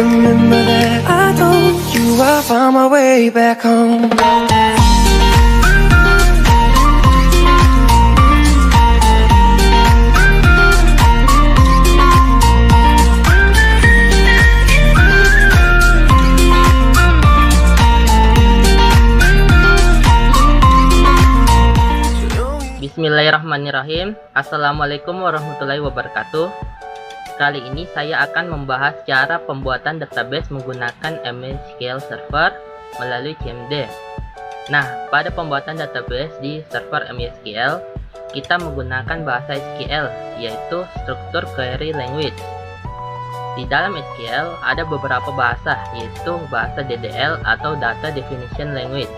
Remember that I told you I found my way back home. Bismillahirrahmanirrahim. Assalamualaikum warahmatullahi wabarakatuh. Kali ini saya akan membahas cara pembuatan database menggunakan MySQL Server melalui CMD. Nah, pada pembuatan database di server MySQL, kita menggunakan bahasa SQL, yaitu Structured Query Language. Di dalam SQL ada beberapa bahasa, yaitu bahasa DDL atau Data Definition Language.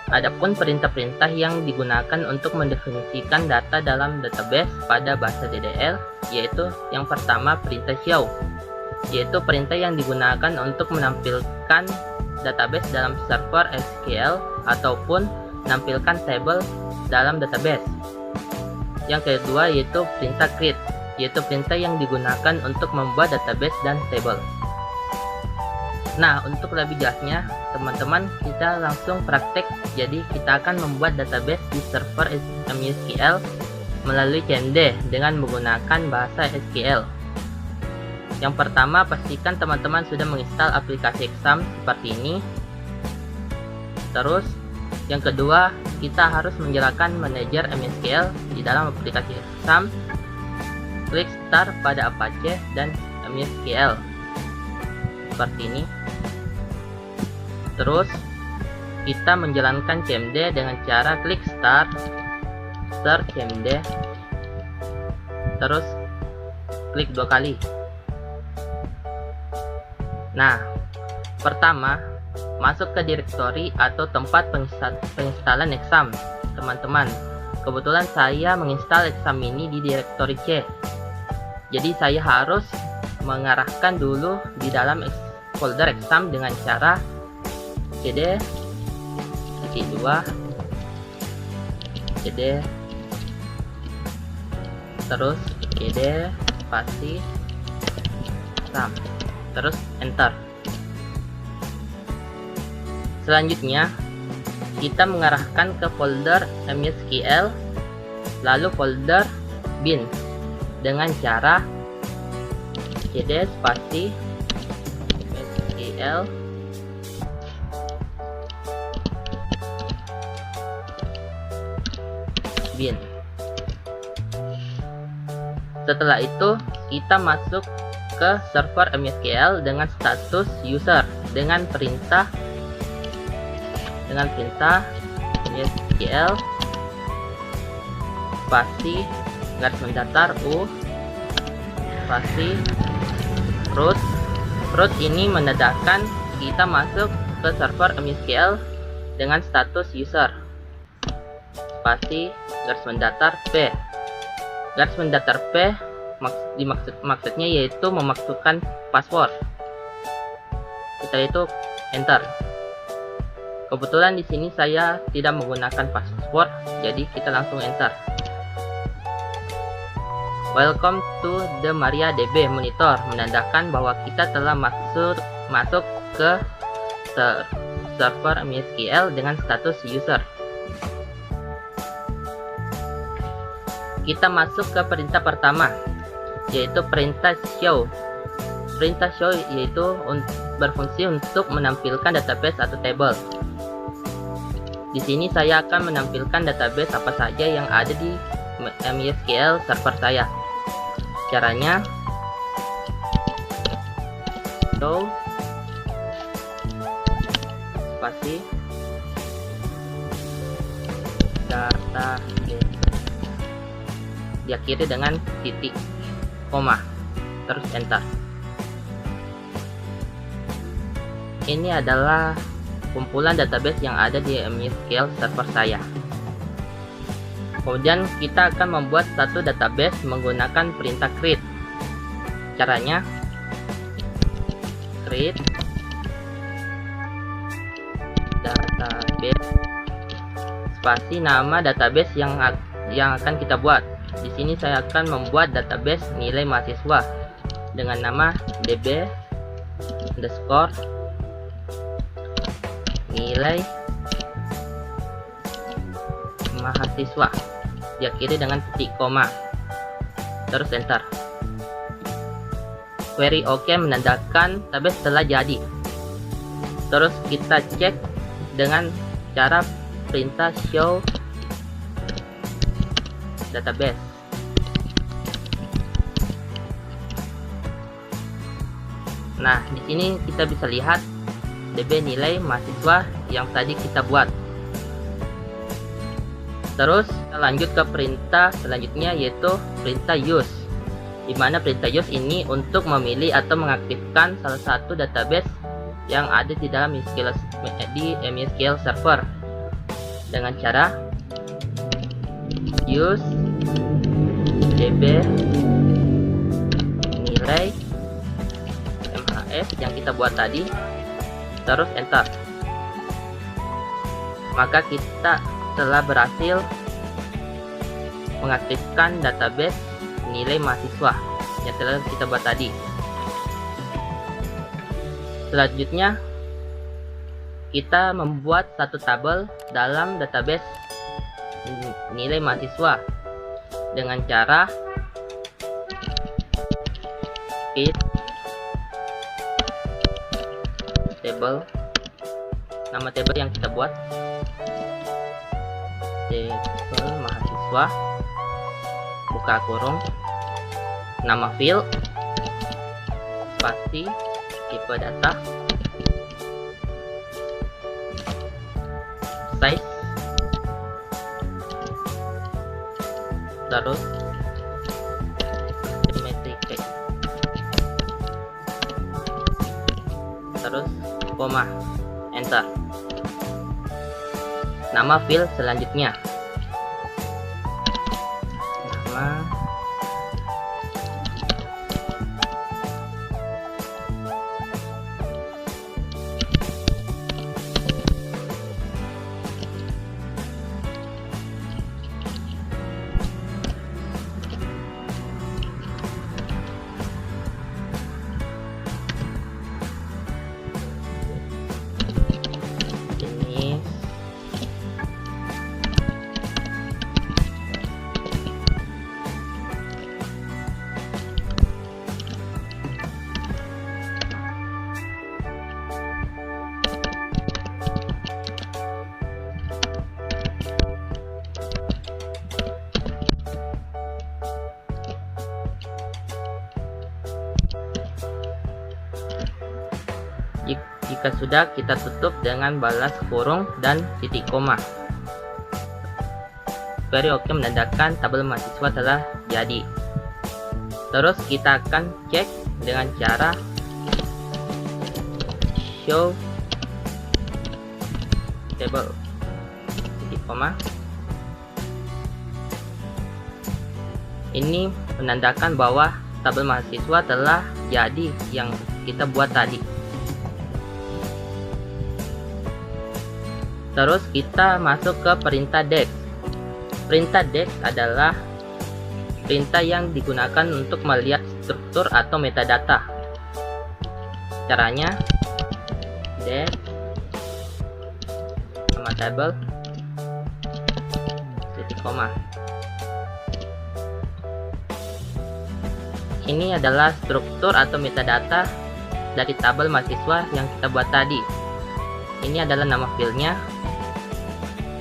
Adapun perintah-perintah yang digunakan untuk mendefinisikan data dalam database pada bahasa DDL, yaitu yang pertama perintah show, yaitu perintah yang digunakan untuk menampilkan database dalam server SQL ataupun menampilkan tabel dalam database. Yang kedua yaitu perintah create, yaitu perintah yang digunakan untuk membuat database dan tabel. Nah, untuk lebih jelasnya, teman-teman, kita langsung praktek. Jadi, kita akan membuat database di server MySQL melalui CMD dengan menggunakan bahasa SQL. Yang pertama, pastikan teman-teman sudah menginstal aplikasi Exam seperti ini. Terus, yang kedua, kita harus menjalankan manajer MySQL di dalam aplikasi Exam. Klik Start pada Apache dan MySQL seperti ini. Terus kita menjalankan CMD dengan cara klik Start CMD, terus klik 2 kali. Nah, pertama masuk ke direktori atau tempat penginstalan Exam, teman-teman. Kebetulan saya menginstal Exam ini di direktori C, jadi saya harus mengarahkan dulu di dalam folder Exam dengan cara cd 2 cd terus cd spasi Exam, terus enter. Selanjutnya kita mengarahkan ke folder MySQL, lalu folder bin dengan cara cd spasi MySQL bin. Setelah itu kita masuk ke server MySQL dengan status user dengan perintah MySQL spasi garis mendatar u spasi root ini menandakan kita masuk ke server MySQL dengan status user spasi garis mendatar P. Garis mendatar P maksudnya yaitu memasukkan password. Setelah itu enter. Kebetulan di sini saya tidak menggunakan password, jadi kita langsung enter. Welcome to the MariaDB monitor, menandakan bahwa kita telah masuk ke server MySQL dengan status user. Kita masuk ke perintah pertama, yaitu perintah show. Perintah show yaitu berfungsi untuk menampilkan database atau table. Di sini saya akan menampilkan database apa saja yang ada di MySQL server saya. Caranya show spasi database, diakhiri dengan titik koma, terus enter. Ini adalah kumpulan database yang ada di MySQL server saya. Kemudian kita akan membuat satu database menggunakan perintah create. Caranya create database spasi nama database yang akan kita buat. Di sini saya akan membuat database nilai mahasiswa dengan nama db underscore nilai mahasiswa diakhiri dengan titik koma, terus enter. Query OK menandakan database telah jadi. Terus kita cek dengan cara perintah show database. Nah, di sini kita bisa lihat DB nilai mahasiswa yang tadi kita buat. Terus kita lanjut ke perintah selanjutnya, yaitu perintah use, di mana perintah use ini untuk memilih atau mengaktifkan salah satu database yang ada di dalam MySQL server dengan cara use db nilai MHS yang kita buat tadi, terus enter. Maka kita telah berhasil mengaktifkan database nilai mahasiswa yang telah kita buat tadi. Selanjutnya kita membuat satu tabel dalam database nilai mahasiswa dengan cara fit table, nama table yang kita buat table mahasiswa, buka kurung, nama field, spasi, tipe data, size, terus symmetric, terus koma, enter. Nama field selanjutnya, nama ini jika sudah, kita tutup dengan balas kurung dan titik koma. Query OK menandakan tabel mahasiswa telah jadi. Terus kita akan cek dengan cara show table titik koma. Ini menandakan bahwa tabel mahasiswa telah jadi yang kita buat tadi. Terus kita masuk ke perintah dex. Perintah dex adalah perintah yang digunakan untuk melihat struktur atau metadata. Caranya dex nama table titik koma. Ini adalah struktur atau metadata dari tabel mahasiswa yang kita buat tadi. Ini adalah nama fieldnya,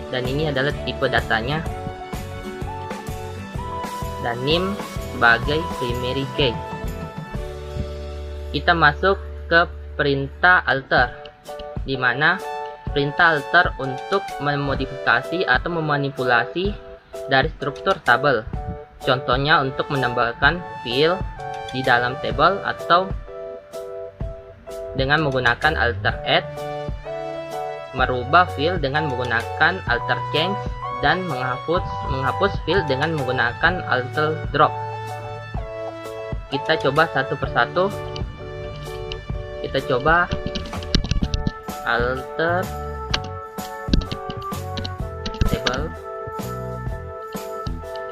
dan ini adalah tipe datanya, dan name sebagai primary key. Kita masuk ke perintah alter, di mana perintah alter untuk memodifikasi atau memanipulasi dari struktur tabel. Contohnya untuk menambahkan field di dalam tabel, atau dengan menggunakan alter add, merubah field dengan menggunakan alter change, dan menghapus field dengan menggunakan alter drop. Kita coba satu persatu. Kita coba alter table,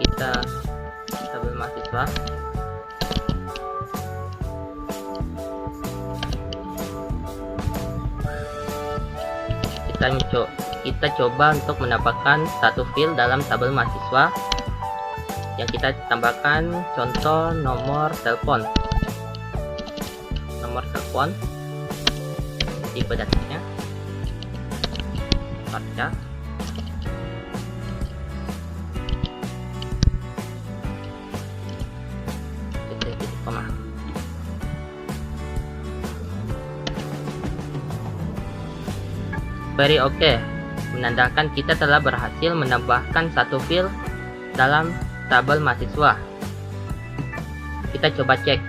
kita tabel mahasiswa, kita coba untuk mendapatkan satu file dalam tabel mahasiswa yang kita tambahkan contoh nomor telepon, tipe datanya, baca, titik koma. Very okay, menandakan kita telah berhasil menambahkan satu file dalam tabel mahasiswa. Kita coba cek.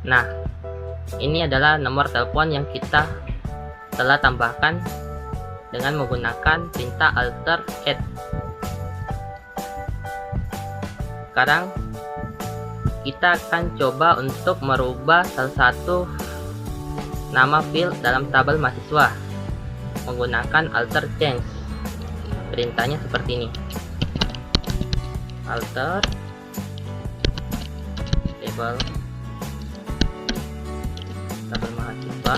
Nah, ini adalah nomor telepon yang kita telah tambahkan dengan menggunakan perintah alter add. Sekarang kita akan coba untuk merubah salah satu nama file dalam tabel mahasiswa menggunakan alter change. Perintahnya seperti ini. Alter label tabel mahasiswa.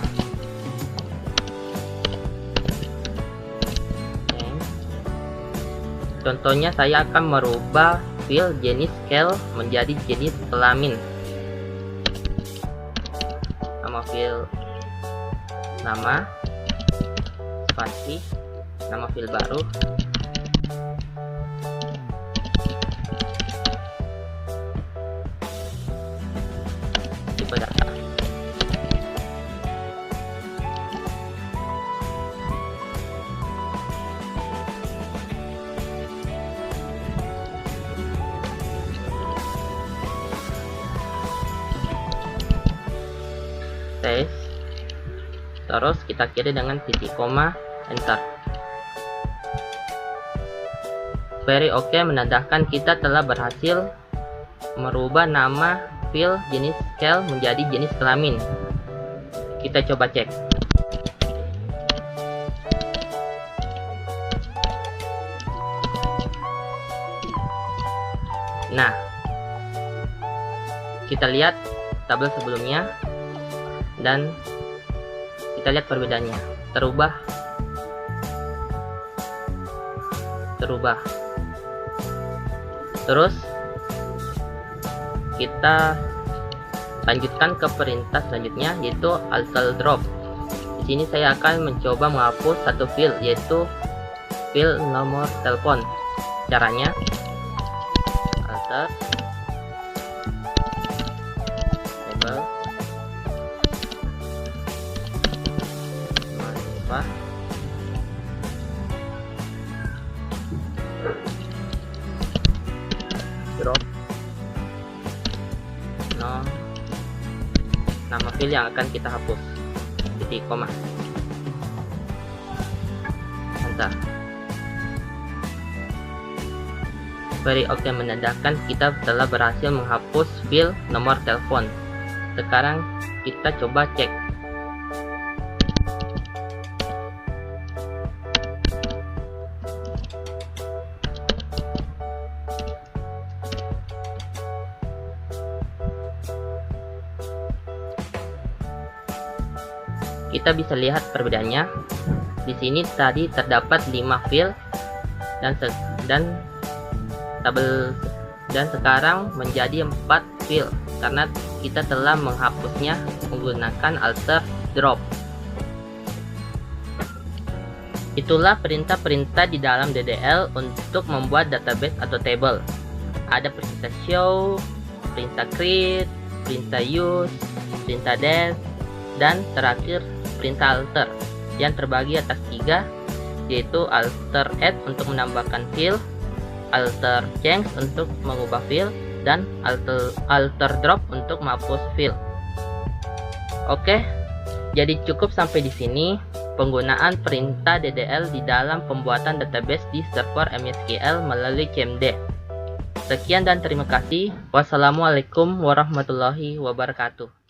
Contohnya saya akan merubah file jenis scale menjadi jenis kelamin. Nama file nama, spasi, nama file baru, tipe data. Terus kita kiri dengan titik koma, enter. Very okay, menandakan kita telah berhasil merubah nama file jenis scale menjadi jenis kelamin. Kita coba cek. Nah, kita lihat tabel sebelumnya dan kita lihat perbedaannya, terubah. Terus kita lanjutkan ke perintah selanjutnya, yaitu alter drop. Di sini saya akan mencoba menghapus satu file, yaitu file nomor telepon. Caranya alter label drop nama file yang akan kita hapus, titik koma, enter. Very okay, menandakan kita telah berhasil menghapus file nomor telepon. Sekarang kita coba cek. Kita bisa lihat perbedaannya. Di sini tadi terdapat 5 file dan sekarang menjadi 4 file karena kita telah menghapusnya menggunakan alter drop. Itulah perintah-perintah di dalam DDL untuk membuat database atau table. Ada perintah show, perintah create, perintah use, perintah def, dan terakhir perintah alter yang terbagi atas 3, yaitu alter add untuk menambahkan file, alter change untuk mengubah file, dan alter drop untuk menghapus file. Oke, jadi cukup sampai di sini penggunaan perintah DDL di dalam pembuatan database di server MySQL melalui CMD. Sekian dan terima kasih. Wassalamualaikum warahmatullahi wabarakatuh.